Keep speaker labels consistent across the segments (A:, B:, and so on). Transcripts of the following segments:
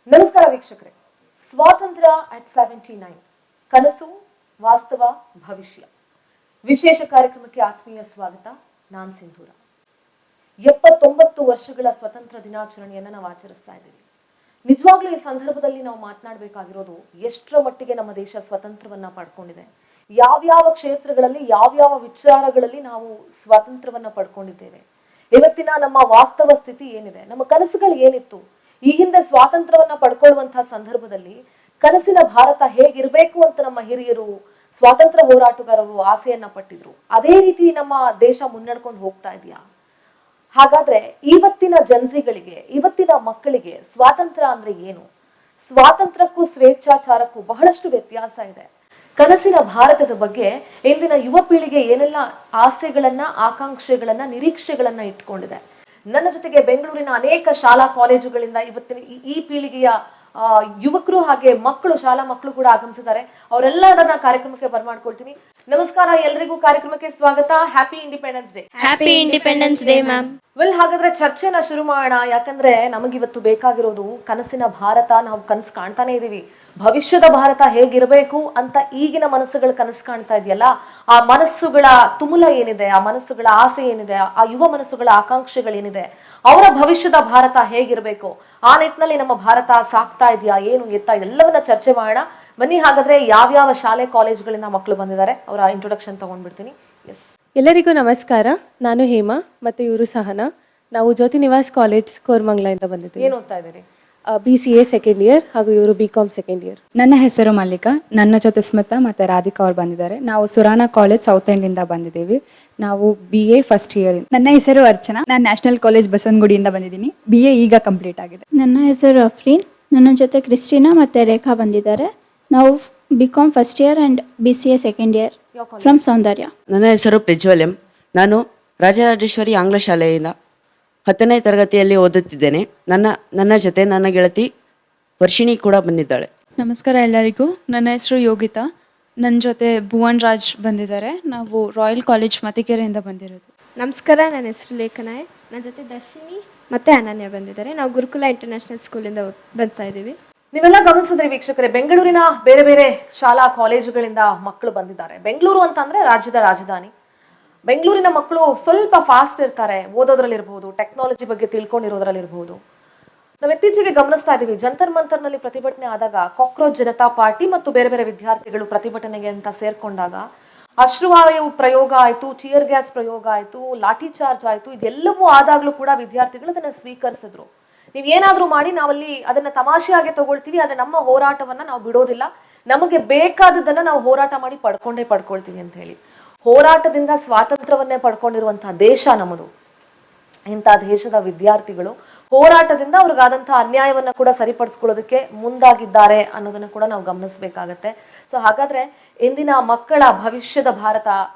A: ನಮಸ್ಕಾರ ವೀಕ್ಷಕರೇ. ಸ್ವಾತಂತ್ರ್ಯ ಅಟ್ 79 ಕನಸು ವಾಸ್ತವ ಭವಿಷ್ಯ ವಿಶೇಷ ಕಾರ್ಯಕ್ರಮಕ್ಕೆ ಆತ್ಮೀಯ ಸ್ವಾಗತ. ನಾನ್ ಸಿಂಧೂರ. 79 ವರ್ಷಗಳ ಸ್ವತಂತ್ರ ದಿನಾಚರಣೆಯನ್ನ ನಾವು ಆಚರಿಸ್ತಾ ಇದ್ದೀವಿ. ನಿಜವಾಗ್ಲೂ ಈ ಸಂದರ್ಭದಲ್ಲಿ ನಾವು ಮಾತನಾಡಬೇಕಾಗಿರೋದು ಎಷ್ಟರ ಮಟ್ಟಿಗೆ ನಮ್ಮ ದೇಶ ಸ್ವತಂತ್ರವನ್ನ ಪಡ್ಕೊಂಡಿದೆ, ಯಾವ್ಯಾವ ಕ್ಷೇತ್ರಗಳಲ್ಲಿ ಯಾವ್ಯಾವ ವಿಚಾರಗಳಲ್ಲಿ ನಾವು ಸ್ವಾತಂತ್ರ್ಯವನ್ನ ಪಡ್ಕೊಂಡಿದ್ದೇವೆ, ಇವತ್ತಿನ ನಮ್ಮ ವಾಸ್ತವ ಸ್ಥಿತಿ ಏನಿದೆ, ನಮ್ಮ ಕನಸುಗಳು ಏನಿತ್ತು, ಈ ಹಿಂದೆ ಸ್ವಾತಂತ್ರ್ಯವನ್ನ ಪಡ್ಕೊಳ್ಳುವಂತಹ ಸಂದರ್ಭದಲ್ಲಿ ಕನಸಿನ ಭಾರತ ಹೇಗಿರ್ಬೇಕು ಅಂತ ನಮ್ಮ ಹಿರಿಯರು ಸ್ವಾತಂತ್ರ್ಯ ಹೋರಾಟಗಾರರು ಆಸೆಯನ್ನ ಪಟ್ಟಿದ್ರು. ಅದೇ ರೀತಿ ನಮ್ಮ ದೇಶ ಮುನ್ನಡ್ಕೊಂಡು ಹೋಗ್ತಾ ಇದೆಯಾ? ಹಾಗಾದ್ರೆ ಇವತ್ತಿನ ಜನಸಿಗಳಿಗೆ, ಇವತ್ತಿನ ಮಕ್ಕಳಿಗೆ ಸ್ವಾತಂತ್ರ್ಯ ಅಂದ್ರೆ ಏನು? ಸ್ವಾತಂತ್ರ್ಯಕ್ಕೂ ಸ್ವೇಚ್ಛಾಚಾರಕ್ಕೂ ಬಹಳಷ್ಟು ವ್ಯತ್ಯಾಸ ಇದೆ. ಕನಸಿನ ಭಾರತದ ಬಗ್ಗೆ ಇಂದಿನ ಯುವ ಪೀಳಿಗೆ ಏನೆಲ್ಲ ಆಸೆಗಳನ್ನ, ಆಕಾಂಕ್ಷೆಗಳನ್ನ, ನಿರೀಕ್ಷೆಗಳನ್ನ ಇಟ್ಕೊಂಡಿದೆ. ನನ್ನ ಜೊತೆಗೆ ಬೆಂಗಳೂರಿನ ಅನೇಕ ಶಾಲಾ ಕಾಲೇಜುಗಳಿಂದ ಇವತ್ತಿನ ಈ ಪೀಳಿಗೆಯ ಯುವಕರು ಹಾಗೆ ಮಕ್ಕಳು, ಶಾಲಾ ಮಕ್ಕಳು ಕೂಡ ಆಗಮಿಸಿದ್ದಾರೆ. ಅವರೆಲ್ಲರನ್ನ ಕಾರ್ಯಕ್ರಮಕ್ಕೆ ಬರ್ಮಾಡ್ಕೊಳ್ತೀನಿ. ನಮಸ್ಕಾರ ಎಲ್ರಿಗೂ, ಕಾರ್ಯಕ್ರಮಕ್ಕೆ ಸ್ವಾಗತ. Happy independence day.
B: Happy independence day ma'am.
A: Well, ಹಾಗಾದ್ರೆ ಚರ್ಚೆನ ಶುರು ಮಾಡೋಣ. ಯಾಕಂದ್ರೆ ನಮಗಿವತ್ತು ಬೇಕಾಗಿರೋದು ಕನಸಿನ ಭಾರತ. ನಾವು ಕನಸು ಕಾಣ್ತಾನೆ ಇದೀವಿ, ಭವಿಷ್ಯದ ಭಾರತ ಹೇಗಿರಬೇಕು ಅಂತ ಈಗಿನ ಮನಸ್ಸುಗಳು ಕನಸು ಕಾಣ್ತಾ ಇದೆಯಲ್ಲ, ಆ ಮನಸ್ಸುಗಳ ತುಮುಲ ಏನಿದೆ, ಆ ಮನಸ್ಸುಗಳ ಆಸೆ ಏನಿದೆ, ಆ ಯುವ ಮನಸ್ಸುಗಳ ಆಕಾಂಕ್ಷೆಗಳೇನಿದೆ, ಅವರ ಭವಿಷ್ಯದ ಭಾರತ ಹೇಗಿರಬೇಕು, ಆ ನಿಟ್ಟಿನಲ್ಲಿ ನಮ್ಮ ಭಾರತ ಸಾಕ್ತಾ ಇದೆಯಾ, ಏನು ಎತ್ತ, ಎಲ್ಲವನ್ನ ಚರ್ಚೆ ಮಾಡೋಣ. ಬನ್ನಿ ಹಾಗಾದ್ರೆ ಯಾವ್ಯಾವ ಶಾಲೆ ಕಾಲೇಜುಗಳಿಂದ ಮಕ್ಕಳು ಬಂದಿದ್ದಾರೆ ಅವರ ಇಂಟ್ರೊಡಕ್ಷನ್ ತಗೊಂಡ್ಬಿಡ್ತೀನಿ. ಎಸ್,
C: ಎಲ್ಲರಿಗೂ ನಮಸ್ಕಾರ. ನಾನು ಹೇಮಾ ಮತ್ತು ಇವರು ಸಹನಾ. ನಾವು ಜ್ಯೋತಿ ನಿವಾಸ್ ಕಾಲೇಜ್ ಕೋರಮಂಗಲದಿಂದ ಬಂದಿದ್ದೀವಿ.
A: ಏನು ಓದ್ತಾ ಇದ್ದೀರಿ?
C: BCA ಸೆಕೆಂಡ್ ಇಯರ್ ಹಾಗೂ ಇವರು BCom ಸೆಕೆಂಡ್ ಇಯರ್.
D: ನನ್ನ ಹೆಸರು ಮಲ್ಲಿಕಾ, ನನ್ನ ಜೊತೆ ಸ್ಮಿತಾ ಮತ್ತು ರಾಧಿಕಾ ಅವ್ರು ಬಂದಿದ್ದಾರೆ. ನಾವು ಸುರಾನ ಕಾಲೇಜ್ ಸೌತ್ ಎಂಡಿಂದ ಬಂದಿದ್ದೀವಿ. ನಾವು BA ಫಸ್ಟ್ ಇಯರ್.
E: ನನ್ನ ಹೆಸರು ಅರ್ಚನಾ, ನಾನು ನ್ಯಾಷನಲ್ ಕಾಲೇಜ್ ಬಸವನಗುಡಿಯಿಂದ ಬಂದಿದ್ದೀನಿ. BA ಈಗ ಕಂಪ್ಲೀಟ್ ಆಗಿದೆ.
F: ನನ್ನ ಹೆಸರು ಅಫ್ರೀನ್, ನನ್ನ ಜೊತೆ ಕ್ರಿಸ್ಟಿನಾ ಮತ್ತು ರೇಖಾ ಬಂದಿದ್ದಾರೆ. ನಾವು BCom first year and BCA second year from Soundarya.
G: ನನ್ನ ಹೆಸರು ಪ್ರಜ್ವಲ್ಯಂ, ನಾನು ರಾಜರಾಜೇಶ್ವರಿ ಆಂಗ್ಲ ಶಾಲೆಯಿಂದ 10ನೇ ತರಗತಿಯಲ್ಲಿ ಓದುತ್ತಿದ್ದೇನೆ. ನನ್ನ ಜೊತೆ ನನ್ನ ಗೆಳತಿ ವರ್ಷಿಣಿ ಕೂಡ ಬಂದಿದ್ದಾಳೆ.
H: ನಮಸ್ಕಾರ ಎಲ್ಲರಿಗೂ, ನನ್ನ ಹೆಸರು ಯೋಗಿತಾ, ನನ್ನ ಜೊತೆ ಭುವನ್ ರಾಜ್ ಬಂದಿದ್ದಾರೆ. ನಾವು ರಾಯಲ್ ಕಾಲೇಜ್ ಮತಿಕೆರೆಯಿಂದ ಬಂದಿರೋದು.
I: ನಮಸ್ಕಾರ, ನನ್ನ ಹೆಸರು ಲೇಖನಾಯ್, ನನ್ನ ಜೊತೆ ದರ್ಶಿನಿ ಮತ್ತು ಅನನ್ಯ ಬಂದಿದ್ದಾರೆ. ನಾವು ಗುರುಕುಲ ಇಂಟರ್ನ್ಯಾಷನಲ್ ಸ್ಕೂಲಿಂದ ಬರ್ತಾ ಇದ್ದೀವಿ.
A: ನೀವೆಲ್ಲ ಗಮನಿಸಿದ್ರೆ ವೀಕ್ಷಕರೇ, ಬೆಂಗಳೂರಿನ ಬೇರೆ ಬೇರೆ ಶಾಲಾ ಕಾಲೇಜುಗಳಿಂದ ಮಕ್ಕಳು ಬಂದಿದ್ದಾರೆ. ಬೆಂಗಳೂರು ಅಂತಂದ್ರೆ ರಾಜ್ಯದ ರಾಜಧಾನಿ. ಬೆಂಗಳೂರಿನ ಮಕ್ಕಳು ಸ್ವಲ್ಪ ಫಾಸ್ಟ್ ಇರ್ತಾರೆ, ಓದೋದ್ರಲ್ಲಿರ್ಬೋದು, ಟೆಕ್ನಾಲಜಿ ಬಗ್ಗೆ ತಿಳ್ಕೊಂಡಿರೋದ್ರಲ್ಲಿರ್ಬೋದು. ನಾವು ಇತ್ತೀಚೆಗೆ ಗಮನಿಸ್ತಾ ಇದೀವಿ, ಜಂತರ್ ಮಂತರ್ನಲ್ಲಿ ಪ್ರತಿಭಟನೆ ಆದಾಗ ಕಾಕ್ರೋಚ್ ಜನತಾ ಪಾರ್ಟಿ ಮತ್ತು ಬೇರೆ ಬೇರೆ ವಿದ್ಯಾರ್ಥಿಗಳು ಪ್ರತಿಭಟನೆಗೆ ಅಂತ ಸೇರ್ಕೊಂಡಾಗ ಅಶ್ರುವಾಯು ಪ್ರಯೋಗ ಆಯ್ತು, ಟಿಯರ್ ಗ್ಯಾಸ್ ಪ್ರಯೋಗ ಆಯ್ತು, ಲಾಠಿ ಚಾರ್ಜ್ ಆಯ್ತು. ಇದೆಲ್ಲವೂ ಆದಾಗ್ಲೂ ಕೂಡ ವಿದ್ಯಾರ್ಥಿಗಳು ಅದನ್ನ ಸ್ವೀಕರಿಸಿದ್ರು. ನೀವ್ ಏನಾದ್ರೂ ಮಾಡಿ ನಾವಲ್ಲಿ ಅದನ್ನ ತಮಾಷೆಯಾಗಿ ತಗೊಳ್ತೀವಿ, ಆದ್ರೆ ನಮ್ಮ ಹೋರಾಟವನ್ನ ನಾವು ಬಿಡೋದಿಲ್ಲ, ನಮಗೆ ಬೇಕಾದದನ್ನ ನಾವು ಹೋರಾಟ ಮಾಡಿ ಪಡ್ಕೊಳ್ತೀವಿ ಅಂತ ಹೇಳಿ. ಹೋರಾಟದಿಂದ ಸ್ವಾತಂತ್ರ್ಯವನ್ನೇ ಪಡ್ಕೊಂಡಿರುವಂತಹ ದೇಶ ನಮ್ಮದು. ಇಂಥ ದೇಶದ ವಿದ್ಯಾರ್ಥಿಗಳು ಹೋರಾಟದಿಂದ ಅವ್ರಿಗಾದಂತಹ ಅನ್ಯಾಯವನ್ನ ಕೂಡ ಸರಿಪಡಿಸ್ಕೊಳ್ಳೋದಕ್ಕೆ ಮುಂದಾಗಿದ್ದಾರೆ ಅನ್ನೋದನ್ನ ಕೂಡ ನಾವು ಗಮನಿಸ್ಬೇಕಾಗತ್ತೆ. ಸೊ ಹಾಗಾದ್ರೆ ಇಂದಿನ ಮಕ್ಕಳ ಭವಿಷ್ಯದ ಭಾರತ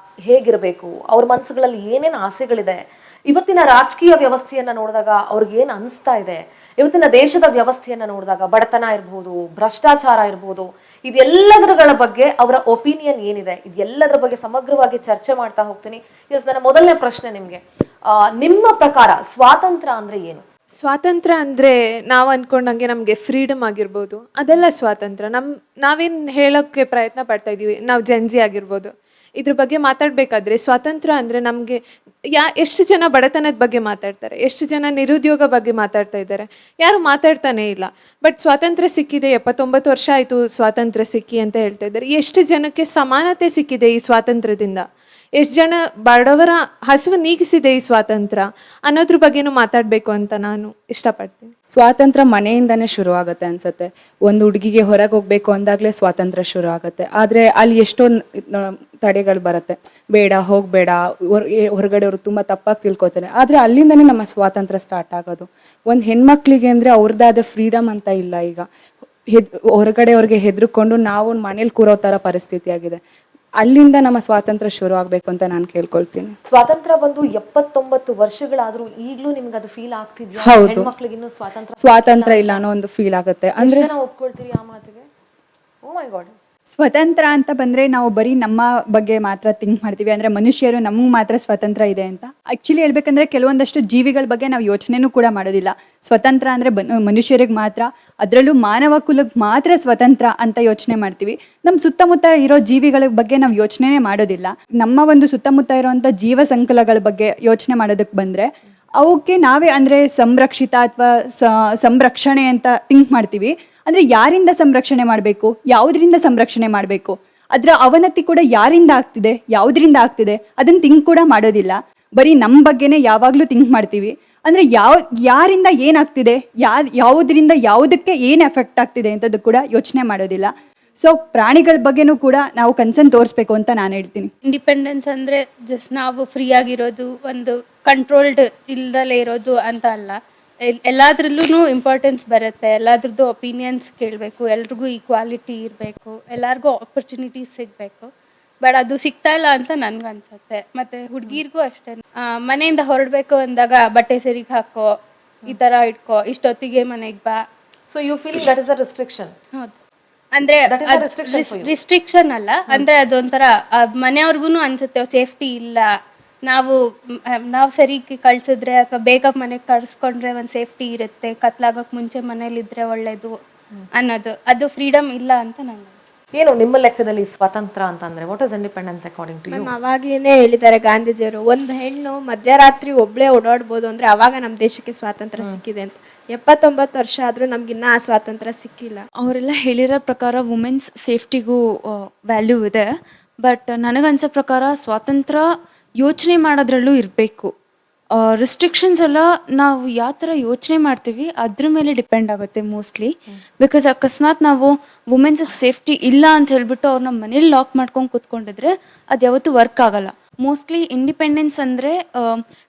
A: ಹೇಗಿರಬೇಕು, ಅವ್ರ ಮನಸ್ಸುಗಳಲ್ಲಿ ಏನೇನು ಆಸೆಗಳಿದೆ, ಇವತ್ತಿನ ರಾಜಕೀಯ ವ್ಯವಸ್ಥೆಯನ್ನ ನೋಡಿದಾಗ ಅವ್ರಿಗೆ ಏನ್ ಅನಿಸ್ತಾ ಇದೆ, ಇವತ್ತಿನ ದೇಶದ ವ್ಯವಸ್ಥೆಯನ್ನ ನೋಡಿದಾಗ ಬಡತನ ಇರ್ಬೋದು, ಭ್ರಷ್ಟಾಚಾರ ಇರ್ಬೋದು, ಇದೆಲ್ಲದರ ಬಗ್ಗೆ ಅವರ ಒಪಿನಿಯನ್ ಏನಿದೆ, ಇದೆಲ್ಲದರ ಬಗ್ಗೆ ಸಮಗ್ರವಾಗಿ ಚರ್ಚೆ ಮಾಡ್ತಾ ಹೋಗ್ತೀನಿ. ನನ್ನ ಮೊದಲನೇ ಪ್ರಶ್ನೆ ನಿಮ್ಗೆ, ನಿಮ್ಮ ಪ್ರಕಾರ ಸ್ವಾತಂತ್ರ್ಯ ಅಂದ್ರೆ ಏನು?
B: ಸ್ವಾತಂತ್ರ್ಯ ಅಂದರೆ ನಾವು ಅಂದ್ಕೊಂಡಂಗೆ ನಮಗೆ ಫ್ರೀಡಮ್ ಆಗಿರ್ಬೋದು, ಅದೆಲ್ಲ ಸ್ವಾತಂತ್ರ್ಯ. ನಾವೇನು ಹೇಳೋಕ್ಕೆ ಪ್ರಯತ್ನ ಪಡ್ತಾ ಇದ್ದೀವಿ, ನಾವು ಜೆನ್ಸಿ ಆಗಿರ್ಬೋದು, ಇದ್ರ ಬಗ್ಗೆ ಮಾತಾಡಬೇಕಾದ್ರೆ ಸ್ವಾತಂತ್ರ್ಯ ಅಂದರೆ ನಮಗೆ ಎಷ್ಟು ಜನ ಬಡತನದ ಬಗ್ಗೆ ಮಾತಾಡ್ತಾರೆ, ಎಷ್ಟು ಜನ ನಿರುದ್ಯೋಗ ಬಗ್ಗೆ ಮಾತಾಡ್ತಾ ಇದ್ದಾರೆ, ಯಾರು ಮಾತಾಡ್ತಾನೇ ಇಲ್ಲ. ಬಟ್ ಸ್ವಾತಂತ್ರ್ಯ ಸಿಕ್ಕಿದೆ, 79 ವರ್ಷ ಆಯಿತು ಸ್ವಾತಂತ್ರ್ಯ ಸಿಕ್ಕಿ ಅಂತ ಹೇಳ್ತಾ ಇದ್ದಾರೆ. ಎಷ್ಟು ಜನಕ್ಕೆ ಸಮಾನತೆ ಸಿಕ್ಕಿದೆ ಈ ಸ್ವಾತಂತ್ರ್ಯದಿಂದ, ಎಷ್ಟು ಜನ ಬಡವರ ಹಸಿವು ನೀಗಿಸಿದೆ ಈ ಸ್ವಾತಂತ್ರ್ಯ ಅನ್ನೋದ್ರ ಬಗ್ಗೆನೂ ಮಾತಾಡಬೇಕು ಅಂತ ನಾನು ಇಷ್ಟಪಡ್ತೀನಿ.
D: ಸ್ವಾತಂತ್ರ್ಯ ಮನೆಯಿಂದನೇ ಶುರು ಆಗುತ್ತೆ ಅನ್ಸುತ್ತೆ. ಒಂದು ಹುಡುಗಿಗೆ ಹೊರಗೆ ಹೋಗ್ಬೇಕು ಅಂದಾಗಲೇ ಸ್ವಾತಂತ್ರ್ಯ ಶುರು ಆಗುತ್ತೆ. ಆದರೆ ಅಲ್ಲಿ ಎಷ್ಟೋ ತಡೆಗಳು ಬರುತ್ತೆ, ಬೇಡ ಹೋಗಬೇಡ, ಹೊರಗಡೆ ಅವರು ತುಂಬ ತಪ್ಪಾಗಿ ತಿಳ್ಕೊತಾರೆ. ಆದರೆ ಅಲ್ಲಿಂದನೇ ನಮ್ಮ ಸ್ವಾತಂತ್ರ್ಯ ಸ್ಟಾರ್ಟ್ ಆಗೋದು. ಒಂದು ಹೆಣ್ಮಕ್ಳಿಗೆ ಅಂದರೆ ಅವ್ರದ್ದಾದ ಫ್ರೀಡಮ್ ಅಂತ ಇಲ್ಲ. ಈಗ ಹೊರಗಡೆ ಅವ್ರಿಗೆ ಹೆದರ್ಕೊಂಡು ನಾವು ಮನೇಲಿ ಕೂರೋ ಥರ ಪರಿಸ್ಥಿತಿ ಆಗಿದೆ. ಅಲ್ಲಿಂದ ನಮ್ಮ ಸ್ವಾತಂತ್ರ್ಯ ಶುರು ಆಗ್ಬೇಕು ಅಂತ ನಾನು ಕೇಳ್ಕೊಳ್ತೀನಿ.
A: ಸ್ವಾತಂತ್ರ್ಯ ಬಂದು 79 ವರ್ಷಗಳಾದ್ರೂ ಈಗಲೂ ನಿಮ್ಗೆ ಅದು ಫೀಲ್ ಆಗ್ತಿದ್ಯಾ?
D: ಹೌದು,
A: ಹೆಣ್ಮಕ್ಳಿಗೆ ಇನ್ನೂ
D: ಸ್ವಾತಂತ್ರ್ಯ ಇಲ್ಲ ಅನ್ನೋ ಒಂದು ಫೀಲ್ ಆಗುತ್ತೆ. ಅಂದ್ರೆ
A: ಒಪ್ಕೊಳ್ತೀರಿ ಆ ಮಾತಿಗೆ? ಓ ಮೈ ಗಾಡ್.
E: ಸ್ವತಂತ್ರ ಅಂತ ಬಂದರೆ ನಾವು ಬರೀ ನಮ್ಮ ಬಗ್ಗೆ ಮಾತ್ರ ಥಿಂಕ್ ಮಾಡ್ತೀವಿ, ಅಂದರೆ ಮನುಷ್ಯರು ನಮಗೆ ಮಾತ್ರ ಸ್ವತಂತ್ರ ಇದೆ ಅಂತ. ಆ್ಯಕ್ಚುಲಿ ಹೇಳ್ಬೇಕಂದ್ರೆ ಕೆಲವೊಂದಷ್ಟು ಜೀವಿಗಳ ಬಗ್ಗೆ ನಾವು ಯೋಚನೆನೂ ಕೂಡ ಮಾಡೋದಿಲ್ಲ. ಸ್ವತಂತ್ರ ಅಂದರೆ ಮನುಷ್ಯರಿಗೆ ಮಾತ್ರ, ಅದರಲ್ಲೂ ಮಾನವ ಕುಲಕ್ಕೆ ಮಾತ್ರ ಸ್ವತಂತ್ರ ಅಂತ ಯೋಚನೆ ಮಾಡ್ತೀವಿ. ನಮ್ಮ ಸುತ್ತಮುತ್ತ ಇರೋ ಜೀವಿಗಳ ಬಗ್ಗೆ ನಾವು ಯೋಚನೆನೇ ಮಾಡೋದಿಲ್ಲ. ನಮ್ಮ ಒಂದು ಸುತ್ತಮುತ್ತ ಇರೋವಂಥ ಜೀವ ಸಂಕುಲಗಳ ಬಗ್ಗೆ ಯೋಚನೆ ಮಾಡೋದಕ್ಕೆ ಬಂದರೆ ಅವಕ್ಕೆ ನಾವೇ ಅಂದರೆ ಸಂರಕ್ಷಿತ ಅಥವಾ ಸಂರಕ್ಷಣೆ ಅಂತ ಥಿಂಕ್ ಮಾಡ್ತೀವಿ. ಅಂದರೆ ಯಾರಿಂದ ಸಂರಕ್ಷಣೆ ಮಾಡಬೇಕು, ಯಾವುದರಿಂದ ಸಂರಕ್ಷಣೆ ಮಾಡಬೇಕು, ಅದರ ಅವನತಿ ಕೂಡ ಯಾರಿಂದ ಆಗ್ತಿದೆ, ಯಾವುದರಿಂದ ಆಗ್ತಿದೆ ಅದನ್ನು ಥಿಂಕ್ ಕೂಡ ಮಾಡೋದಿಲ್ಲ. ಬರೀ ನಮ್ಮ ಬಗ್ಗೆನೇ ಯಾವಾಗಲೂ ಥಿಂಕ್ ಮಾಡ್ತೀವಿ. ಅಂದರೆ ಯಾರಿಂದ ಏನಾಗ್ತಿದೆ, ಯಾವುದರಿಂದ ಯಾವುದಕ್ಕೆ ಏನು ಎಫೆಕ್ಟ್ ಆಗ್ತಿದೆ ಅಂತದ್ದು ಕೂಡ ಯೋಚನೆ ಮಾಡೋದಿಲ್ಲ. ಸೊ ಪ್ರಾಣಿಗಳ ಬಗ್ಗೆನೂ ಕೂಡ ನಾವು ಕನ್ಸರ್ನ್ ತೋರಿಸ್ಬೇಕು ಅಂತ ನಾನು ಹೇಳ್ತೀನಿ.
J: ಇಂಡಿಪೆಂಡೆನ್ಸ್ ಅಂದರೆ ಜಸ್ಟ್ ನಾವು ಫ್ರೀ ಆಗಿರೋದು, ಒಂದು ಕಂಟ್ರೋಲ್ಡ್ ಇಲ್ದಲೇ ಇರೋದು ಅಂತ ಅಲ್ಲ. ಎಲ್ಲದ್ರಲ್ಲೂ ಇಂಪಾರ್ಟೆನ್ಸ್ ಬರುತ್ತೆ. ಎಲ್ಲದ್ರದ್ದು ಒಪಿನಿಯನ್ಸ್ ಕೇಳಬೇಕು, ಎಲ್ರಿಗೂ ಈಕ್ವಾಲಿಟಿ ಇರಬೇಕು, ಎಲ್ಲರಿಗೂ ಆಪರ್ಚುನಿಟೀಸ್ ಸಿಗಬೇಕು. ಬಟ್ ಅದು ಸಿಗ್ತಾ ಇಲ್ಲ ಅಂತ ನನ್ಗೆ ಅನ್ಸುತ್ತೆ. ಮತ್ತು ಹುಡುಗಿರ್ಗೂ ಅಷ್ಟೇ, ಮನೆಯಿಂದ ಹೊರಡಬೇಕು ಅಂದಾಗ ಬಟ್ಟೆ ಸರಿಗೆ ಹಾಕೋ, ಈ ಥರ ಇಟ್ಕೋ, ಇಷ್ಟೊತ್ತಿಗೆ ಮನೆಗೆ ಬಾ.
A: So you feeling that is a restriction?
J: ಹೌದು, ಅಂದರೆ ರಿಸ್ಟ್ರಿಕ್ಷನ್ ಅಲ್ಲ, ಅಂದರೆ ಅದೊಂಥರ ಮನೆಯವ್ರಿಗೂ ಅನ್ಸುತ್ತೆ ಸೇಫ್ಟಿ ಇಲ್ಲ, ನಾವು ಸರಿ ಕಳ್ಸಿದ್ರೆ ಅಥವಾ ಬೇಗ ಮನೆಗೆ ಕಳ್ಸ್ಕೊಂಡ್ರೆ ಒಂದು ಸೇಫ್ಟಿ ಇರುತ್ತೆ, ಕತ್ಲಾಗಕ್ಕೆ ಮುಂಚೆ ಮನೇಲಿದ್ರೆ ಒಳ್ಳೇದು ಅನ್ನೋದು. ಅದು ಫ್ರೀಡಮ್ ಇಲ್ಲ ಅಂತ ನಾನು.
A: ಏನು ನಿಮ್ಮ ಲೆಕ್ಕದಲ್ಲಿ ಸ್ವಾತಂತ್ರ್ಯ ಅಂತಂದ್ರೆ what is independence according to you?
I: Ma'am ಅವಾಗೇನೆ ಹೇಳಿದ್ದಾರೆ ಗಾಂಧೀಜಿಯವರು, ಒಂದು ಹೆಣ್ಣು ಮಧ್ಯರಾತ್ರಿ ಒಬ್ಳೇ ಓಡಾಡ್ಬೋದು ಅಂದ್ರೆ ಅವಾಗ ನಮ್ಮ ದೇಶಕ್ಕೆ ಸ್ವಾತಂತ್ರ್ಯ ಸಿಕ್ಕಿದೆ ಅಂತ. 79 ವರ್ಷ ಆದ್ರೂ ನಮ್ಗಿನ್ನ ಆ ಸ್ವಾತಂತ್ರ್ಯ ಸಿಕ್ಕಿಲ್ಲ.
H: ಅವರೆಲ್ಲ ಹೇಳಿರೋ ಪ್ರಕಾರ ವುಮೆನ್ಸ್ ಸೇಫ್ಟಿಗೂ ವ್ಯಾಲ್ಯೂ ಇದೆ. ಬಟ್ ನನಗನ್ಸೋ ಪ್ರಕಾರ ಸ್ವಾತಂತ್ರ್ಯ ಯೋಚನೆ ಮಾಡೋದ್ರಲ್ಲೂ ಇರಬೇಕು. ರಿಸ್ಟ್ರಿಕ್ಷನ್ಸ್ ಎಲ್ಲ ನಾವು ಯಾವ ಥರ ಯೋಚನೆ ಮಾಡ್ತೀವಿ ಅದ್ರ ಮೇಲೆ ಡಿಪೆಂಡ್ ಆಗುತ್ತೆ ಮೋಸ್ಟ್ಲಿ. ಬಿಕಾಸ್ ಅಕಸ್ಮಾತ್ ನಾವು ವುಮೆನ್ಸಿಗೆ ಸೇಫ್ಟಿ ಇಲ್ಲ ಅಂತ ಹೇಳ್ಬಿಟ್ಟು ಅವ್ರನ್ನ ಮನೇಲಿ ಲಾಕ್ ಮಾಡ್ಕೊಂಡು ಕೂತ್ಕೊಂಡಿದ್ರೆ ಅದು ಯಾವತ್ತೂ ವರ್ಕ್ ಆಗಲ್ಲ. ಮೋಸ್ಟ್ಲಿ ಇಂಡಿಪೆಂಡೆನ್ಸ್ ಅಂದರೆ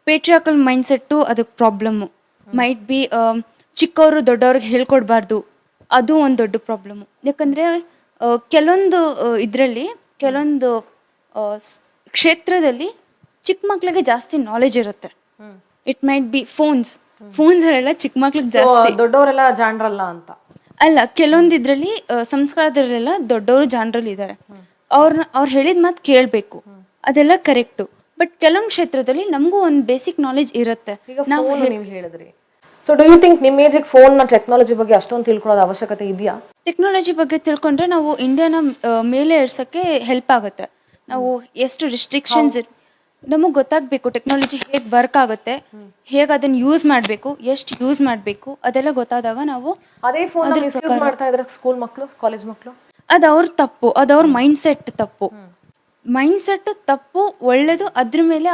H: ಪೇಟ್ರಿಯಾಕಲ್ ಮೈಂಡ್ಸೆಟ್ಟು ಅದಕ್ಕೆ ಪ್ರಾಬ್ಲಮ್ಮು. ಮೈಟ್ ಬಿ ಚಿಕ್ಕವರು ದೊಡ್ಡವ್ರಿಗೆ ಹೇಳ್ಕೊಡ್ಬಾರ್ದು, ಅದು ಒಂದು ದೊಡ್ಡ ಪ್ರಾಬ್ಲಮ್ಮು. ಯಾಕಂದರೆ ಕೆಲವೊಂದು ಇದರಲ್ಲಿ ಕೆಲವೊಂದು ಕ್ಷೇತ್ರದಲ್ಲಿ ಚಿಕ್ಕ ಮಕ್ಳಿಗೆ ಜಾಸ್ತಿ ನಾಲೆಜ್ ಇರುತ್ತೆ. ಇಟ್ ಮೈಟ್ ಬಿ ಫೋನ್ಸಲ್ಲೆಲ್ಲ ಚಿಕ್ಕ ಮಕ್ಳಿಗೆ ಜಾಸ್ತಿ,
A: ದೊಡ್ಡವರೆಲ್ಲ ಜಾಣರಲ್ಲ ಅಂತ
H: ಅಲ್ಲ. ಕೆಲವೊಂದು ಇದರಲ್ಲಿ ಸಂಸ್ಕಾರದಲ್ಲೆಲ್ಲ ದೊಡ್ಡವರು ಜಾಣರಲ್ಲಿ ಇದ್ದಾರೆ. ಅವ್ರು ಹೇಳಿದ ಮಾತು ಕೇಳಬೇಕು, ಅದೆಲ್ಲ ಕರೆಕ್ಟು. ಬಟ್ ಕೆಲವೊಂದು ಕ್ಷೇತ್ರದಲ್ಲಿ ನಮಗೂ ಒಂದು ಬೇಸಿಕ್ ನಾಲೆಜ್ ಇರುತ್ತೆ.
A: ನಾವು ನೀವು ಹೇಳಿದ್ರಿ. ಸೊ ಡು ಯು ಥಿಂಕ್ ನಿಮ್ಮ ಏಜಿಗೆ ಫೋನ್ನ ಟೆಕ್ನಾಲಜಿ ಬಗ್ಗೆ ಅಷ್ಟೊಂದು ತಿಳ್ಕೊಳ್ಳೋದು ಅವಶ್ಯಕತೆ ಇದೆಯಾ?
H: ಟೆಕ್ನಾಲಜಿ ಬಗ್ಗೆ ತಿಳ್ಕೊಂಡ್ರೆ ನಾವು ಇಂಡಿಯಾನ ಮೇಲೆ ಏರ್ಸೋಕ್ಕೆ ಹೆಲ್ಪ್ ಆಗುತ್ತೆ. ನಾವು ಎಷ್ಟು ರಿಸ್ಟ್ರಿಕ್ಷನ್ಸ್ ನಮಗೆ ಗೊತ್ತಾಗಬೇಕು, ಟೆಕ್ನಾಲಜಿ ಹೇಗೆ ವರ್ಕ್ ಆಗುತ್ತೆ, ಹೇಗೆ ಅದನ್ನು ಯೂಸ್ ಮಾಡಬೇಕು, ಎಷ್ಟು ಯೂಸ್ ಮಾಡಬೇಕು, ಅದೆಲ್ಲ ಗೊತ್ತಾದಾಗ ನಾವು
A: ಅದೇ ಫೋನ್ ಮಿಸ್ಯೂಸ್ ಮಾಡ್ತಾ ಇದ್ದಾರೆ ಸ್ಕೂಲ್ ಮಕ್ಕಳು, ಕಾಲೇಜ್ ಮಕ್ಕಳು.
H: ಅದು ಅವ್ರ ತಪ್ಪು, ಅದು ಅವ್ರ ಮೈಂಡ್ಸೆಟ್ ತಪ್ಪು. ಮೈಂಡ್ಸೆಟ್ ತಪ್ಪು, ಒಳ್ಳೇದು ಅದ್ರ ಮೇಲೆ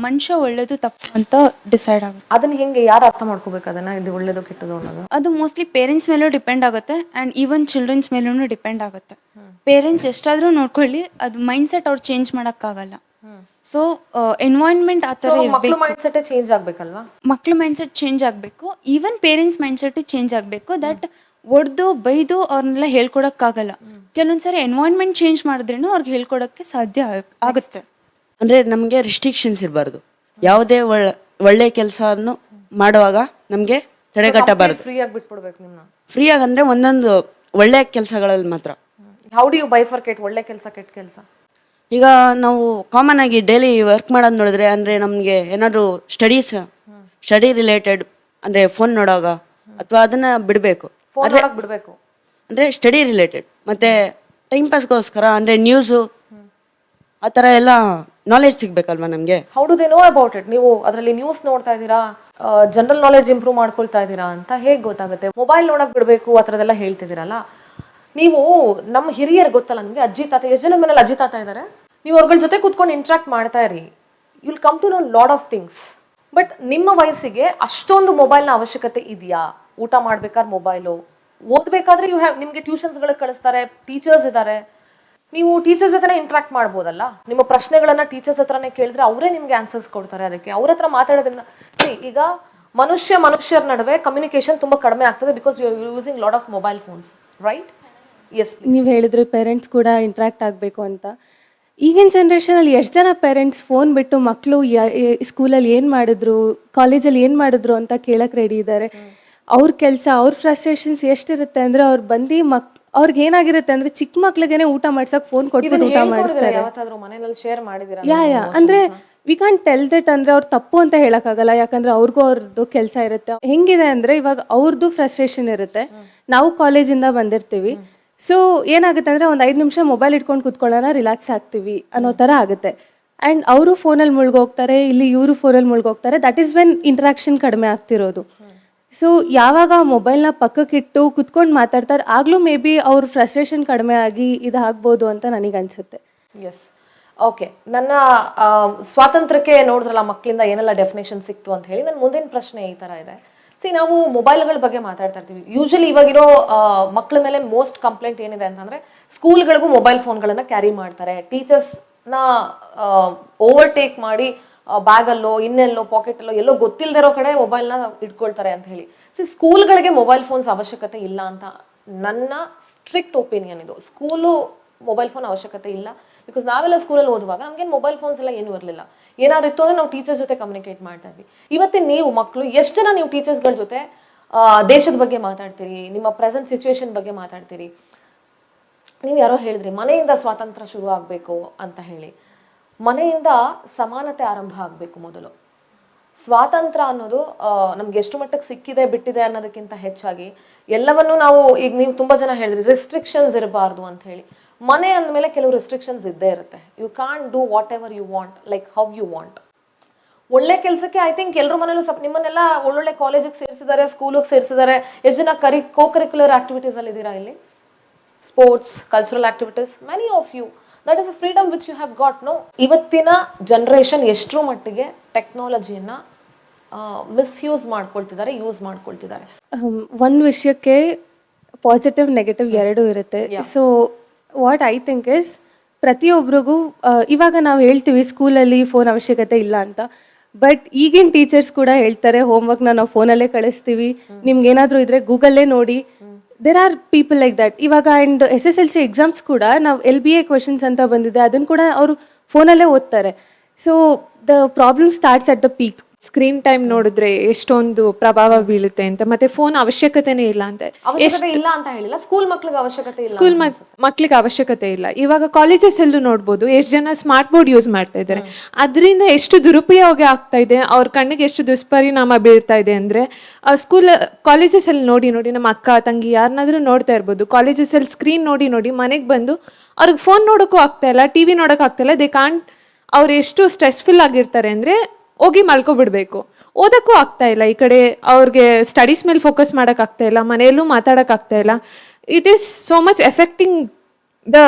H: ಮನುಷ್ಯ ಒಳ್ಳೇದು ತಪ್ಪು ಅಂತ ಡಿಸೈಡ್ ಆಗುತ್ತೆ.
A: ಅದನ್ನ ಹೆಂಗೆ ಯಾರು ಅರ್ಥ ಮಾಡ್ಕೋಬೇಕು ಅದನ್ನ, ಇದು ಒಳ್ಳೇದು ಕೆಟ್ಟದು ಅನ್ನೋದು?
H: ಅದು ಮೋಸ್ಟ್ಲಿ ಪೇರೆಂಟ್ಸ್ ಮೇಲೂ ಡಿಪೆಂಡ್ ಆಗುತ್ತೆ ಆ್ಯಂಡ್ ಈವನ್ ಚಿಲ್ಡ್ರನ್ಸ್ ಮೇಲೂ ಡಿಪೆಂಡ್ ಆಗುತ್ತೆ. ಪೇರೆಂಟ್ಸ್ ಎಷ್ಟಾದರೂ ನೋಡ್ಕೊಳ್ಳಿ, ಅದು ಮೈಂಡ್ಸೆಟ್ ಅವ್ರು ಚೇಂಜ್ ಮಾಡೋಕ್ಕಾಗಲ್ಲ. ಸೊ ಎನ್ವೈರನ್ಮೆಂಟ್ ಆ ಥರ ಇರಬೇಕು.
A: ಮೈಂಡ್ಸೆಟ್ ಚೇಂಜ್ ಆಗಬೇಕಲ್ವಾ?
H: ಮಕ್ಳ ಮೈಂಡ್ಸೆಟ್ ಚೇಂಜ್ ಆಗಬೇಕು, ಈವನ್ ಪೇರೆಂಟ್ಸ್ ಮೈಂಡ್ಸೆಟ್ ಚೇಂಜ್ ಆಗಬೇಕು. ದಟ್ ಒಡೆದು ಬೈದು ಅವ್ರನ್ನೆಲ್ಲ ಹೇಳ್ಕೊಡಕ್ಕಾಗಲ್ಲ. ಕೆಲವೊಂದ್ಸರಿ ಎನ್ವೈರನ್ಮೆಂಟ್ ಚೇಂಜ್ ಮಾಡಿದ್ರೇನು ಅವ್ರಿಗೆ ಹೇಳ್ಕೊಡಕ್ಕೆ ಸಾಧ್ಯ ಆಗುತ್ತೆ.
G: ಅಂದರೆ ನಮಗೆ ರಿಸ್ಟ್ರಿಕ್ಷನ್ಸ್ ಇರಬಾರ್ದು. ಯಾವುದೇ ಒಳ್ಳೆ ಕೆಲಸವನ್ನು ಮಾಡುವಾಗ ನಮಗೆ ತಡೆಗಟ್ಟಬಾರ್ದು.
A: ಫ್ರೀಯಾಗಿ ಬಿಟ್ಬಿಡ್ಬೇಕು ನಿಮ್ಮನ್ನ.
G: ಫ್ರೀಯಾಗಿ ಅಂದರೆ ಒಂದೊಂದು ಒಳ್ಳೆ ಕೆಲಸಗಳಲ್ಲಿ ಮಾತ್ರ.
A: ಹೌ ಡು ಯು ಬೈಫರ್ಕೇಟ್ ಒಳ್ಳೆ ಕೆಲಸ ಕೆಟ್ಟ ಕೆಲಸ?
G: ಈಗ ನಾವು ಕಾಮನ್ ಆಗಿ ಡೈಲಿ ವರ್ಕ್ ಮಾಡೋದು ನೋಡಿದ್ರೆ, ಅಂದರೆ ನಮಗೆ ಏನಾದರೂ ಸ್ಟಡಿ ರಿಲೇಟೆಡ್ ಅಂದರೆ ಫೋನ್ ನೋಡುವಾಗ ಅಥವಾ ಅದನ್ನು ಬಿಡಬೇಕು.
A: ಬಿಡಬೇಕು
G: ಅಂದರೆ ಸ್ಟಡಿ ರಿಲೇಟೆಡ್ ಮತ್ತು ಟೈಮ್ ಪಾಸ್ಗೋಸ್ಕರ ಅಂದರೆ ನ್ಯೂಸು ಆ ಥರ ಎಲ್ಲ ನಾಲೆಜ್ ಸಿಗ್ಬೇಕಲ್ವಾ ನಮಗೆ.
A: How do they know about it? ನೀವು ಅದರಲ್ಲಿ ನ್ಯೂಸ್ ನೋಡ್ತಾ ಇದ್ದೀರಾ, ಜನರಲ್ ನಾಲೆಡ್ಜ್ ಇಂಪ್ರೂವ್ ಮಾಡ್ಕೊಳ್ತಾ ಇದ್ದೀರಾ ಅಂತ ಹೇಗೆ ಗೊತ್ತಾಗುತ್ತೆ? ಮೊಬೈಲ್ ನೋಡಕ್ ಬಿಡಬೇಕು ಆ ಥರದೆಲ್ಲ ಹೇಳ್ತಿದ್ದೀರಲ್ಲ ನೀವು. ನಮ್ಮ ಹಿರಿಯರು ಗೊತ್ತಲ್ಲ ನಿಮಗೆ, ಅಜ್ಜಿ ತಾತ, ಎಷ್ಟು ಜನ ಮನೇಲಿ ಅಜ್ಜಿ ತಾತ ಇದ್ದಾರೆ. ನೀವು ಅವ್ರಗಳ ಜೊತೆ ಕೂತ್ಕೊಂಡು ಇಂಟ್ರಾಕ್ಟ್ ಮಾಡ್ತಾ ಇರಿ, you'll come to know lot of things. But ನಿಮ್ಮ ವಯಸ್ಸಿಗೆ ಅಷ್ಟೊಂದು ಮೊಬೈಲ್ನ ಅವಶ್ಯಕತೆ ಇದೆಯಾ? ಊಟ ಮಾಡ್ಬೇಕಾದ್ರೆ ಮೊಬೈಲು, ಓದ್ಬೇಕಾದ್ರೆ ನಿಮ್ಗೆ ಟ್ಯೂಷನ್ಸ್ಗಳಿಗೆ ಕಳಿಸ್ತಾರೆ, ಟೀಚರ್ಸ್ ಇದ್ದಾರೆ, ನೀವು ಟೀಚರ್ಸ್ ಜೊತೆ ಇಂಟ್ರಾಕ್ಟ್ ಮಾಡ್ಬೋದಲ್ಲ. ನಿಮ್ಮ ಪ್ರಶ್ನೆಗಳನ್ನ ಟೀಚರ್ಸ್ ಹತ್ರನೇ ಕೇಳಿದ್ರೆ ಅವರೇ ನಿಮ್ಗೆ ಆನ್ಸರ್ಸ್ ಕೊಡ್ತಾರೆ. ಅದಕ್ಕೆ ಅವ್ರ ಹತ್ರ ಮಾತಾಡೋದ್ರಿಂದ ಈಗ ಮನುಷ್ಯರ ನಡುವೆ ಕಮ್ಯುನಿಕೇಶನ್ ತುಂಬಾ ಕಡಿಮೆ ಆಗ್ತದೆ, because you are using lot of mobile phones, right? Yes,
C: ನೀವು ಹೇಳಿದ್ರಿ ಪೇರೆಂಟ್ಸ್ ಕೂಡ ಇಂಟ್ರಾಕ್ಟ್ ಆಗಬೇಕು ಅಂತ. ಈಗಿನ ಜನ್ರೇಷನಲ್ಲಿ ಎಷ್ಟು ಜನ ಪೇರೆಂಟ್ಸ್ ಫೋನ್ ಬಿಟ್ಟು ಮಕ್ಕಳು ಸ್ಕೂಲಲ್ಲಿ ಏನು ಮಾಡಿದ್ರು, ಕಾಲೇಜಲ್ಲಿ ಏನು ಮಾಡಿದ್ರು ಅಂತ ಕೇಳಕ್ಕೆ ರೆಡಿ ಇದ್ದಾರೆ. ಅವ್ರ ಕೆಲಸ, ಅವ್ರ ಫ್ರಸ್ಟ್ರೇಷನ್ಸ್ ಎಷ್ಟಿರುತ್ತೆ ಅಂದರೆ, ಅವ್ರು ಬಂದು ಅವ್ರಿಗೆ ಏನಾಗಿರುತ್ತೆ ಅಂದರೆ, ಚಿಕ್ಕ ಮಕ್ಳಿಗೇನೆ ಊಟ ಮಾಡ್ಸಕ್ಕೆ ಫೋನ್ ಕೊಟ್ಬಿಟ್ಟು ಊಟ ಮಾಡಿಸ್ತಾರೆ.
A: ಯಾವತ್ತಾದ್ರೂ ಮನೆಯಲ್ಲಿ ಶೇರ್ ಮಾಡಿದ್ದೀರಾ?
C: ಅಂದ್ರೆ ವಿ ಕಾಂಟ್ ಟೆಲ್ ದಟ್ ಅಂದರೆ ಅವ್ರು ತಪ್ಪು ಅಂತ ಹೇಳೋಕ್ಕಾಗಲ್ಲ, ಯಾಕಂದರೆ ಅವ್ರಿಗೂ ಅವ್ರದ್ದು ಕೆಲಸ ಇರುತ್ತೆ. ಹೆಂಗಿದೆ ಅಂದರೆ ಇವಾಗ ಅವ್ರದ್ದು ಫ್ರಸ್ಟ್ರೇಷನ್ ಇರುತ್ತೆ, ನಾವು ಕಾಲೇಜಿಂದ ಬಂದಿರ್ತೀವಿ. ಸೊ ಏನಾಗುತ್ತೆ ಅಂದರೆ ಒಂದು 5 ನಿಮಿಷ ಮೊಬೈಲ್ ಇಟ್ಕೊಂಡು ಕೂತ್ಕೊಳ್ಳೋಣ, ರಿಲ್ಯಾಕ್ಸ್ ಆಗ್ತೀವಿ ಅನ್ನೋ ಥರ ಆಗುತ್ತೆ. ಆ್ಯಂಡ್ ಅವರು ಫೋನಲ್ಲಿ ಮುಳುಗೋಗ್ತಾರೆ, ಇಲ್ಲಿ ಇವರು ಫೋನಲ್ಲಿ ಮುಳುಗೋಗ್ತಾರೆ. ದಟ್ ಈಸ್ ವೆನ್ ಇಂಟ್ರಾಕ್ಷನ್ ಕಡಿಮೆ ಆಗ್ತಿರೋದು. ಸೊ ಯಾವಾಗ ಮೊಬೈಲ್ನ ಪಕ್ಕಕ್ಕಿಟ್ಟು ಕುತ್ಕೊಂಡು ಮಾತಾಡ್ತಾರೆ, ಆಗಲೂ ಮೇ ಬಿ ಅವ್ರ ಫ್ರಸ್ಟ್ರೇಷನ್ ಕಡಿಮೆ ಆಗಿ ಇದಾಗ್ಬೋದು ಅಂತ ನನಗೆ ಅನಿಸುತ್ತೆ.
A: Yes, okay. ನನ್ನ ಸ್ವಾತಂತ್ರ್ಯಕ್ಕೆ ನೋಡಿದ್ರಲ್ಲ ಮಕ್ಕಳಿಂದ ಏನೆಲ್ಲ ಡೆಫಿನೇಷನ್ ಸಿಕ್ತು ಅಂತ ಹೇಳಿ, ನನ್ನ ಮುಂದಿನ ಪ್ರಶ್ನೆ ಈ ಥರ ಇದೆ. ನಾವು ಮೊಬೈಲ್ಗಳ ಬಗ್ಗೆ ಮಾತಾಡ್ತಾ ಇರ್ತೀವಿ. ಯೂಶಲಿ ಇವಾಗಿರೋ ಮಕ್ಕಳ ಮೇಲೆ ಮೋಸ್ಟ್ ಕಂಪ್ಲೇಂಟ್ ಏನಿದೆ ಅಂತಂದ್ರೆ, ಸ್ಕೂಲ್ಗಳಿಗೂ ಮೊಬೈಲ್ ಫೋನ್ಗಳನ್ನ ಕ್ಯಾರಿ ಮಾಡ್ತಾರೆ, ಟೀಚರ್ಸ್ನ ಓವರ್ಟೇಕ್ ಮಾಡಿ ಬ್ಯಾಗಲ್ಲೋ ಇನ್ನೆಲ್ಲೋ ಪಾಕೆಟಲ್ಲೋ ಎಲ್ಲೋ ಗೊತ್ತಿಲ್ಲದಿರೋ ಕಡೆ ಮೊಬೈಲ್ನ ಇಟ್ಕೊಳ್ತಾರೆ ಅಂತ ಹೇಳಿ. ಸ್ಕೂಲ್ಗಳಿಗೆ ಮೊಬೈಲ್ ಫೋನ್ಸ್ ಅವಶ್ಯಕತೆ ಇಲ್ಲ ಅಂತ ನನ್ನ ಸ್ಟ್ರಿಕ್ಟ್ ಒಪಿನಿಯನ್ ಇದು. ಸ್ಕೂಲು ಮೊಬೈಲ್ ಫೋನ್ ಅವಶ್ಯಕತೆ ಇಲ್ಲ. ಬಿಕಾಸ್ ನಾವೆಲ್ಲ ಸ್ಕೂಲಲ್ಲಿ ಓದುವಾಗ ನಮ್ಗೇನು ಮೊಬೈಲ್ ಫೋನ್ಸ್ ಎಲ್ಲ ಏನೂ ಇರಲಿಲ್ಲ. ಏನಾದ್ರು ಇತ್ತು ಅಂದರೆ ನಾವು ಟೀಚರ್ಸ್ ಜೊತೆ ಕಮ್ಯುನಿಕೇಟ್ ಮಾಡ್ತಾ ಇದ್ವಿ. ಇವತ್ತಿನ ನೀವು ಮಕ್ಕಳು ಎಷ್ಟು ಜನ ನೀವು ಟೀಚರ್ಸ್ಗಳ ಜೊತೆ ದೇಶದ ಬಗ್ಗೆ ಮಾತಾಡ್ತೀರಿ, ನಿಮ್ಮ ಪ್ರೆಸೆಂಟ್ ಸಿಚುವೇಶನ್ ಬಗ್ಗೆ ಮಾತಾಡ್ತೀರಿ? ನೀವು ಯಾರೋ ಹೇಳಿದ್ರಿ ಮನೆಯಿಂದ ಸ್ವಾತಂತ್ರ್ಯ ಶುರು ಆಗಬೇಕು ಅಂತ ಹೇಳಿ. ಮನೆಯಿಂದ ಸಮಾನತೆ ಆರಂಭ ಆಗಬೇಕು ಮೊದಲು. ಸ್ವಾತಂತ್ರ್ಯ ಅನ್ನೋದು ನಮ್ಗೆ ಎಷ್ಟು ಮಟ್ಟಕ್ಕೆ ಸಿಕ್ಕಿದೆ ಬಿಟ್ಟಿದೆ ಅನ್ನೋದಕ್ಕಿಂತ ಹೆಚ್ಚಾಗಿ ಎಲ್ಲವನ್ನೂ ನಾವು, ಈಗ ನೀವು ತುಂಬಾ ಜನ ಹೇಳಿದ್ರಿ ರಿಸ್ಟ್ರಿಕ್ಷನ್ಸ್ ಇರಬಾರ್ದು ಅಂತ ಹೇಳಿ. ಮನೆ ಅಂದಮೇಲೆ ಕೆಲವು ರೆಸ್ಟ್ರಿಕ್ಷನ್ಸ್ ಇದ್ದೇ ಇರುತ್ತೆ. You can't do whatever you want, like how you want. ಒಳ್ಳೆ ಕೆಲಸಕ್ಕೆ ಐ ಥಿಂಕ್ ಎಲ್ಲರೂ ಮನೇಲೂ ನಿಮ್ಮನ್ನೆಲ್ಲ ಒಳ್ಳೊಳ್ಳೆ ಕಾಲೇಜಿಗೆ ಸೇರಿಸಿದ್ದಾರೆ, ಸ್ಕೂಲಿಗೆ ಸೇರಿಸಿದ್ದಾರೆ. ಎಷ್ಟು ಜನ ಕೋ ಕರಿಕ್ಯುಲರ್ ಆಕ್ಟಿವಿಟೀಸ್ ಅಲ್ಲಿ ಇದ್ದೀರಾ ಇಲ್ಲಿ? Sports, cultural activities, many of you. That is a freedom which you have got. No, ಇವತ್ತಿನ ಜನರೇಷನ್ ಎಷ್ಟರ ಮಟ್ಟಿಗೆ ಟೆಕ್ನಾಲಜಿಯನ್ನ ಮಿಸ್ಯೂಸ್ ಮಾಡ್ಕೊಳ್ತಿದ್ದಾರೆ, ಯೂಸ್ ಮಾಡ್ಕೊಳ್ತಿದ್ದಾರೆ?
C: ಒಂದು ವಿಷಯಕ್ಕೆ ಪಾಸಿಟಿವ್ ನೆಗೆಟಿವ್ ಎರಡೂ ಇರುತ್ತೆ. So what I think is, ಪ್ರತಿಯೊಬ್ಬರಿಗೂ ಇವಾಗ ನಾವು ಹೇಳ್ತೀವಿ ಸ್ಕೂಲಲ್ಲಿ ಫೋನ್ ಅವಶ್ಯಕತೆ ಇಲ್ಲ ಅಂತ, ಬಟ್ ಈಗಿನ ಟೀಚರ್ಸ್ ಕೂಡ ಹೇಳ್ತಾರೆ ಹೋಮ್ವರ್ಕ್ನ ನಾವು ಫೋನಲ್ಲೇ ಕಳಿಸ್ತೀವಿ, ನಿಮ್ಗೆ ಏನಾದರೂ ಇದ್ರೆ ಗೂಗಲ್ಲೇ ನೋಡಿ. There are people like that. ಇವಾಗ ಆ್ಯಂಡ್ SSLC ಎಕ್ಸಾಮ್ಸ್ ಕೂಡ ನಾವು LBA ಕ್ವೆಶನ್ಸ್ ಅಂತ ಬಂದಿದೆ, ಅದನ್ನು ಕೂಡ ಅವರು ಫೋನಲ್ಲೇ ಓದ್ತಾರೆ. So the problem starts at the peak.
B: Screen time ನೋಡಿದ್ರೆ ಎಷ್ಟೊಂದು ಪ್ರಭಾವ ಬೀಳುತ್ತೆ ಅಂತ, ಮತ್ತೆ ಫೋನ್ ಅವಶ್ಯಕತೆನೇ ಇಲ್ಲ ಅಂತ.
A: ಅವಶ್ಯಕತೆ ಇಲ್ಲ ಅಂತ ಹೇಳಿಲ್ಲ, ಸ್ಕೂಲ್ ಮಕ್ಳಿಗೆ ಅವಶ್ಯಕತೆ ಇಲ್ಲ.
B: ಸ್ಕೂಲ್ ಮಕ್ಳಿಗೆ ಅವಶ್ಯಕತೆ ಇಲ್ಲ. ಇವಾಗ ಕಾಲೇಜಸ್ ಅಲ್ಲೂ ನೋಡ್ಬೋದು ಎಷ್ಟು ಜನ ಸ್ಮಾರ್ಟ್ ಬೋರ್ಡ್ ಯೂಸ್ ಮಾಡ್ತಾ ಇದ್ದಾರೆ. ಅದರಿಂದ ಎಷ್ಟು ದುರುಪಯೋಗ ಆಗ್ತಾ ಇದೆ, ಅವ್ರ ಕಣ್ಣಿಗೆ ಎಷ್ಟು ದುಷ್ಪರಿಣಾಮ ಬೀಳ್ತಾ ಇದೆ ಅಂದ್ರೆ, ಕಾಲೇಜಸ್ ಅಲ್ಲಿ ನೋಡಿ ನಮ್ಮ ಅಕ್ಕ ತಂಗಿ ಯಾರನ್ನಾದ್ರೂ ನೋಡ್ತಾ ಇರ್ಬೋದು, ಕಾಲೇಜಸ್ ಅಲ್ಲಿ ಸ್ಕ್ರೀನ್ ನೋಡಿ ಮನೆಗೆ ಬಂದು ಅವ್ರಿಗೆ ಫೋನ್ ನೋಡೋಕ್ಕೂ ಆಗ್ತಾ ಇಲ್ಲ, TV ನೋಡೋಕೆ ಆಗ್ತಾ ಇಲ್ಲ. They can't. ಅವ್ರು ಎಷ್ಟು ಸ್ಟ್ರೆಸ್ಫುಲ್ ಆಗಿರ್ತಾರೆ ಅಂದ್ರೆ ಹೋಗಿ ಮಲ್ಕೊಬಿಡ್ಬೇಕು, ಓದಕ್ಕೂ ಆಗ್ತಾ ಇಲ್ಲ. ಈ ಕಡೆ ಅವ್ರಿಗೆ ಸ್ಟಡೀಸ್ ಮೇಲೆ ಫೋಕಸ್ ಮಾಡಕ್ ಆಗ್ತಾ ಇಲ್ಲ, ಮನೆಯಲ್ಲೂ ಮಾತಾಡಕ್ ಆಗ್ತಾ ಇಲ್ಲ. It is so much affecting the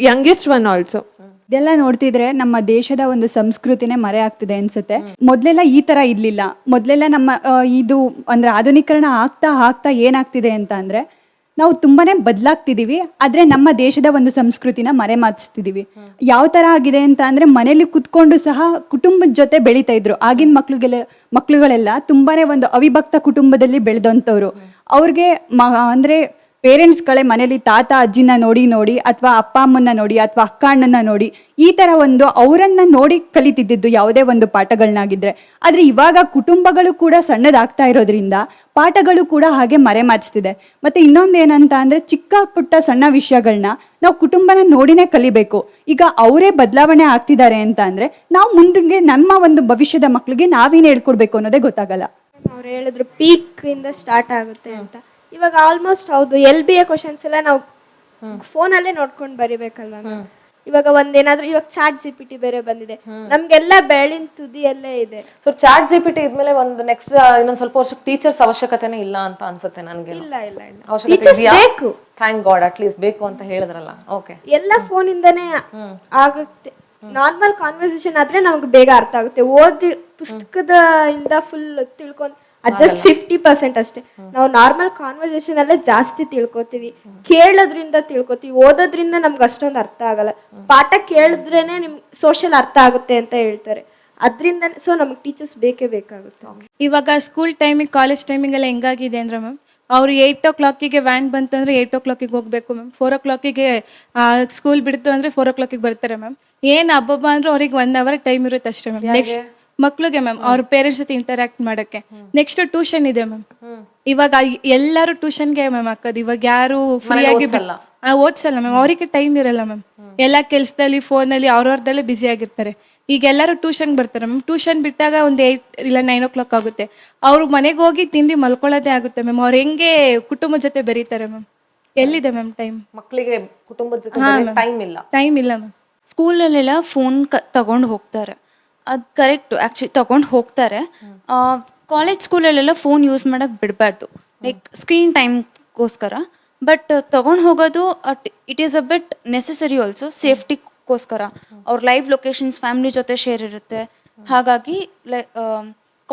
B: youngest one also.
E: ಇದೆಲ್ಲ ನೋಡ್ತಿದ್ರೆ ನಮ್ಮ ದೇಶದ ಒಂದು ಸಂಸ್ಕೃತಿನೇ ಮರೆ ಆಗ್ತಿದೆ ಅನ್ಸುತ್ತೆ. ಮೊದ್ಲೆಲ್ಲ ಈ ತರ ಇರ್ಲಿಲ್ಲ. ಮೊದ್ಲೆಲ್ಲ ನಮ್ಮ ಇದು ಅಂದ್ರೆ ಆಧುನೀಕರಣ ಆಗ್ತಾ ಏನಾಗ್ತಿದೆ ಅಂತ ಅಂದ್ರೆ, ನಾವು ತುಂಬಾನೇ ಬದಲಾಗ್ತಿದೀವಿ, ಆದ್ರೆ ನಮ್ಮ ದೇಶದ ಒಂದು ಸಂಸ್ಕೃತಿನ ಮರೆಮಾಚಿಸ್ತಿದೀವಿ. ಯಾವ ತರ ಆಗಿದೆ ಅಂತ ಅಂದ್ರೆ, ಮನೇಲಿ ಕುತ್ಕೊಂಡು ಸಹ ಕುಟುಂಬದ ಜೊತೆ ಬೆಳೀತಾ ಇದ್ರು. ಆಗಿನ ಮಕ್ಳುಗಳೆಲ್ಲ ತುಂಬಾನೇ ಒಂದು ಅವಿಭಕ್ತ ಕುಟುಂಬದಲ್ಲಿ ಬೆಳೆದಂಥವ್ರು. ಅವ್ರಿಗೆ ಅಂದ್ರೆ ಪೇರೆಂಟ್ಸ್ಗಳೇ ಮನೇಲಿ ತಾತ ಅಜ್ಜಿನ ನೋಡಿ ಅಥವಾ ಅಪ್ಪ ಅಮ್ಮನ್ನ ನೋಡಿ ಅಥವಾ ಅಕ್ಕ ಅಣ್ಣನ ನೋಡಿ ಈ ತರ ಒಂದು ಅವರನ್ನ ನೋಡಿ ಕಲಿತಿದ್ದು ಯಾವುದೇ ಒಂದು ಪಾಠಗಳನ್ನಾಗಿದ್ರೆ. ಆದ್ರೆ ಇವಾಗ ಕುಟುಂಬಗಳು ಕೂಡ ಸಣ್ಣದಾಗ್ತಾ ಇರೋದ್ರಿಂದ ಪಾಠಗಳು ಕೂಡ ಹಾಗೆ ಮರೆಮಾಚ್ತಿದೆ. ಮತ್ತೆ ಇನ್ನೊಂದೇನಂತ ಅಂದ್ರೆ, ಚಿಕ್ಕ ಪುಟ್ಟ ಸಣ್ಣ ವಿಷಯಗಳನ್ನ ನಾವು ಕುಟುಂಬನ ನೋಡಿನೇ ಕಲಿಬೇಕು. ಈಗ ಅವರೇ ಬದಲಾವಣೆ ಆಗ್ತಿದ್ದಾರೆ ಅಂತ ಅಂದ್ರೆ, ನಾವು ಮುಂದೆ ನಮ್ಮ ಒಂದು ಭವಿಷ್ಯದ ಮಕ್ಳಿಗೆ ನಾವೇನು ಹೇಳ್ಕೊಡ್ಬೇಕು ಅನ್ನೋದೇ ಗೊತ್ತಾಗಲ್ಲ.
I: ಅವ್ರು ಹೇಳಿದ್ರು ಪೀಕ್ ಇಂದ ಸ್ಟಾರ್ಟ್ ಆಗುತ್ತೆ ಅಂತ. ಇವಾಗ ಆಲ್ಮೋಸ್ಟ್ ಹೌದು, LBA ಕ್ವಶನ್ಸ್ ಎಲ್ಲ ನಾವು ಫೋನಲ್ಲೇ ನೋಡ್ಕೊಂಡು ಬರಿಬೇಕಲ್ವಾ ಮ್ಯಾಮ್? ಇವಾಗ ಒಂದೇನಾದ್ರೂ ಇವಾಗ ChatGPT ಬೇರೆ ಬಂದಿದೆ, ನಮ್ಗೆಲ್ಲ ಬೆಳಿನ ತುದಿಯಲ್ಲೇ ಇದೆ.
A: ಸೊ ChatGPT ಇದ್ಮೇಲೆ ಒಂದು ನೆಕ್ಸ್ಟ್ ಇನ್ನೊಂದ್ ಸ್ವಲ್ಪ ವರ್ಷಕ್ಕೆ ಟೀಚರ್ಸ್ ಅವಶ್ಯಕತೆನೇ ಇಲ್ಲ ಅಂತ ಅನ್ಸುತ್ತೆ ನನಗೆ.
I: ಇಲ್ಲ
A: ಅವಶ್ಯಕತೆ
I: ಬೇಕು.
A: ಥ್ಯಾಂಕ್ ಗಾಡ್, ಅಟ್ ಲೀಸ್ಟ್ ಬೇಕು ಅಂತ ಹೇಳಿದ್ರಲ್ಲ. ಓಕೆ,
I: ಎಲ್ಲ ಫೋನ್ ಇಂದಾನೇ ಆಗುತ್ತೆ. ನಾರ್ಮಲ್ ಕಾನ್ವರ್ಸೇಷನ್ ಆದ್ರೆ ನಮ್ಗೆ ಬೇಗ ಅರ್ಥ ಆಗುತ್ತೆ. ಪುಸ್ತಕದ ಇಂದ ಫುಲ್ ತಿಳ್ಕೊಂಡ್ ಜಸ್ಟ್ 50% ಅಷ್ಟೇ. ನಾವು ನಾರ್ಮಲ್ ಕಾನ್ವರ್ಸೇಷನ್ ಅಲ್ಲೇ ಜಾಸ್ತಿ ತಿಳ್ಕೊತೀವಿ, ಕೇಳೋದ್ರಿಂದ ತಿಳ್ಕೊತೀವಿ, ಓದೋದ್ರಿಂದ ನಮ್ಗೆ ಅಷ್ಟೊಂದು ಅರ್ಥ ಆಗಲ್ಲ. ಪಾಠ ಕೇಳಿದ್ರೇನೆ ನಿಮ್ಗೆ ಸೋಷಿಯಲ್ ಅರ್ಥ ಆಗುತ್ತೆ ಅಂತ ಹೇಳ್ತಾರೆ. ಅದರಿಂದ ಸೊ ನಮ್ಗೆ ಟೀಚರ್ಸ್ ಬೇಕೇ ಬೇಕಾಗುತ್ತೆ.
K: ಇವಾಗ ಸ್ಕೂಲ್ ಟೈಮಿಗೆ ಕಾಲೇಜ್ ಟೈಮಿಗೆಲ್ಲ ಹೆಂಗಾಗಿದೆ ಅಂದ್ರೆ ಮ್ಯಾಮ್, ಅವ್ರು 8 o'clock ವ್ಯಾನ್ ಬಂತು ಅಂದರೆ 8 o'clock ಹೋಗಬೇಕು ಮ್ಯಾಮ್. 4 o'clock ಸ್ಕೂಲ್ ಬಿಡ್ತು ಅಂದರೆ 4 o'clock ಬರ್ತಾರೆ ಮ್ಯಾಮ್. ಏನು ಹಬ್ಬ ಅಂದ್ರೆ ಅವ್ರಿಗೆ 1 hour ಟೈಮ್ ಇರುತ್ತೆ ಅಷ್ಟೇ ಮ್ಯಾಮ್. ನೆಕ್ಸ್ಟ್ ಮಕ್ಳಿಗೆ ಮ್ಯಾಮ್ ಅವ್ರ ಪೇರೆಂಟ್ಸ್ ಜೊತೆ ಇಂಟರಾಕ್ಟ್ ಮಾಡಕ್ಕೆ. ನೆಕ್ಸ್ಟ್ ಟ್ಯೂಷನ್ ಇದೆ ಮ್ಯಾಮ್. ಇವಾಗ ಎಲ್ಲರೂ ಟ್ಯೂಷನ್ಗೆ ಮ್ಯಾಮ್ ಹಾಕೋದು. ಇವಾಗ ಯಾರು ಫ್ರೀ ಆಗಿ ಓದ್ಸಲ್ಲ ಮ್ಯಾಮ್, ಅವರಿಗೆ ಟೈಮ್ ಇರಲ್ಲ ಮ್ಯಾಮ್. ಎಲ್ಲ ಕೆಲಸದಲ್ಲಿ ಫೋನಲ್ಲಿ ಅವ್ರವ್ರದಲ್ಲೇ ಬ್ಯುಸಿ ಆಗಿರ್ತಾರೆ. ಈಗ ಎಲ್ಲರೂ ಟ್ಯೂಷನ್ಗೆ ಬರ್ತಾರೆ ಮ್ಯಾಮ್. ಟ್ಯೂಷನ್ ಬಿಟ್ಟಾಗ ಒಂದು 8 ಇಲ್ಲ 9 o'clock ಆಗುತ್ತೆ. ಅವ್ರು ಮನೆಗೆ ಹೋಗಿ ತಿಂದು ಮಲ್ಕೊಳ್ಳೋದೇ ಆಗುತ್ತೆ ಮ್ಯಾಮ್. ಅವ್ರು ಹೆಂಗೆ ಕುಟುಂಬದ ಜೊತೆ ಬೆರೀತಾರೆ ಮ್ಯಾಮ್? ಎಲ್ಲಿದೆ ಮ್ಯಾಮ್ ಟೈಮ್?
A: ಮಕ್ಕಳಿಗೆ ಕುಟುಂಬದ ಜೊತೆ ಟೈಮ್ ಇಲ್ಲ.
K: ಟೈಮ್ ಇಲ್ಲ ಮ್ಯಾಮ್.
H: ಸ್ಕೂಲಲ್ಲೆಲ್ಲ ಫೋನ್ ತಗೊಂಡು ಹೋಗ್ತಾರೆ, ಅದು ಕರೆಕ್ಟು, ಆ್ಯಕ್ಚುಲಿ ತಗೊಂಡು ಹೋಗ್ತಾರೆ. ಕಾಲೇಜ್ ಸ್ಕೂಲಲ್ಲೆಲ್ಲ ಫೋನ್ ಯೂಸ್ ಮಾಡೋಕ್ಕೆ ಬಿಡಬಾರ್ದು, ಲೈಕ್ ಸ್ಕ್ರೀನ್ ಟೈಮ್ಗೋಸ್ಕರ. ಬಟ್ ತೊಗೊಂಡು ಹೋಗೋದು it is a bit necessary also, ಸೇಫ್ಟಿಗೋಸ್ಕರ. ಅವ್ರ ಲೈವ್ ಲೊಕೇಶನ್ಸ್ ಫ್ಯಾಮಿಲಿ ಜೊತೆ ಶೇರ್ ಇರುತ್ತೆ, ಹಾಗಾಗಿ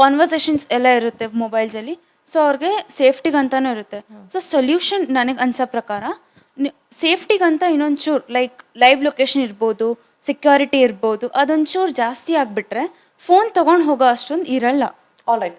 H: ಕಾನ್ವರ್ಸೇಷನ್ಸ್ ಎಲ್ಲ ಇರುತ್ತೆ ಮೊಬೈಲ್ಸಲ್ಲಿ. ಸೊ ಅವ್ರಿಗೆ ಸೇಫ್ಟಿಗಂತನೂ ಇರುತ್ತೆ. ಸೊ ಸೊಲ್ಯೂಷನ್ ನನಗೆ ಅನ್ಸೋ ಪ್ರಕಾರ ಸೇಫ್ಟಿಗಂತ ಇನ್ನೊಂಚೂರು ಲೈಕ್ ಲೈವ್ ಲೊಕೇಶನ್ ಇರ್ಬೋದು, ಸೆಕ್ಯೂರಿಟಿ ಇರ್ಬೋದು, ಅದೊಂಚೂರು ಜಾಸ್ತಿ ಆಗಿಬಿಟ್ರೆ ಫೋನ್ ತೊಗೊಂಡು ಹೋಗೋ ಅಷ್ಟೊಂದು ಇರಲ್ಲ.
A: All right.